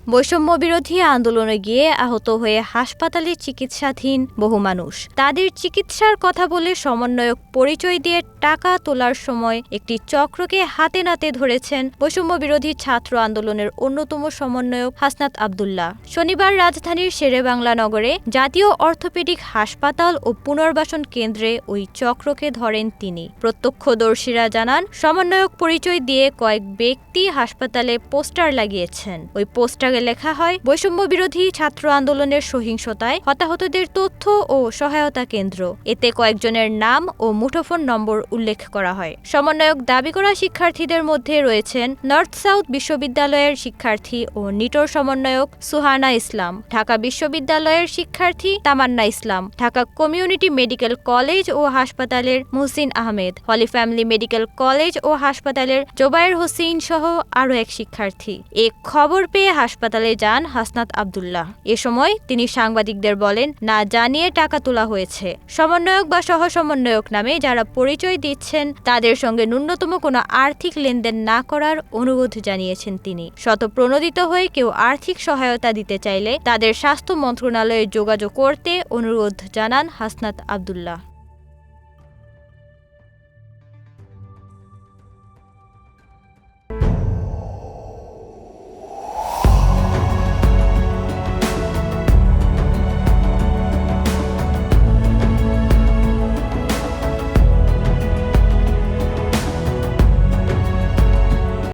বৈষম্য বিরোধী আন্দোলনে গিয়ে আহত হয়ে হাসপাতালে চিকিৎসাধীন বহু মানুষ তাদের চিকিৎসার কথা বলে সমন্বয়ক পরিচয় দিয়ে টাকা তোলার সময় একটি চক্রকে হাতে নাতে ধরেছেন বৈষম্য বিরোধী ছাত্র আন্দোলনের অন্যতম সমন্বয়ক হাসনাত আব্দুল্লাহ। শনিবার রাজধানীর শেরেবাংলা নগরে জাতীয় অর্থোপেডিক হাসপাতাল ও পুনর্বাসন কেন্দ্রে ওই চক্রকে ধরেন তিনি। প্রত্যক্ষদর্শীরা জানান, সমন্বয়ক পরিচয় দিয়ে কয়েক ব্যক্তি হাসপাতালে পোস্টার লাগিয়েছেন। ওই পোস্টারে লেখা হয়, বৈষম্য বিরোধী ছাত্র আন্দোলনের সহিংসতায় হতাহতদের তথ্য ও সহায়তা কেন্দ্র। এতে কয়েকজনের নাম ও মুঠোফোন নম্বর উল্লেখ করা হয়। সমন্বয়ক দাবি করা শিক্ষার্থীদের মধ্যে রয়েছেন নর্থ সাউথ বিশ্ববিদ্যালয়ের শিক্ষার্থী ও নিটোর সমন্বয়ক সুহানা ইসলাম, ঢাকা বিশ্ববিদ্যালয়ের শিক্ষার্থী তামান্না ইসলাম, ঢাকা কমিউনিটি মেডিকেল কলেজ ও হাসপাতালের মুহসিন আহমেদ, হলি ফ্যামিলি মেডিকেল কলেজ ও হাসপাতালের জোবায়ের হোসেন সহ আরও এক শিক্ষার্থী। এ খবর পেয়ে হাসপাতালে যান হাসনাত আব্দুল্লাহ। এ সময় তিনি সাংবাদিকদের বলেন, না জানিয়ে টাকা তোলা হয়েছে। সমন্বয়ক বা সহ সমন্বয়ক নামে যারা পরিচয় দিচ্ছেন তাদের সঙ্গে ন্যূনতম কোনো আর্থিক লেনদেন না করার অনুরোধ জানিয়েছেন তিনি। স্বতঃপ্রণোদিত হয়ে কেউ আর্থিক সহায়তা দিতে চাইলে তাদের স্বাস্থ্য মন্ত্রণালয়ে যোগাযোগ করতে অনুরোধ জানান হাসনাত আব্দুল্লাহ।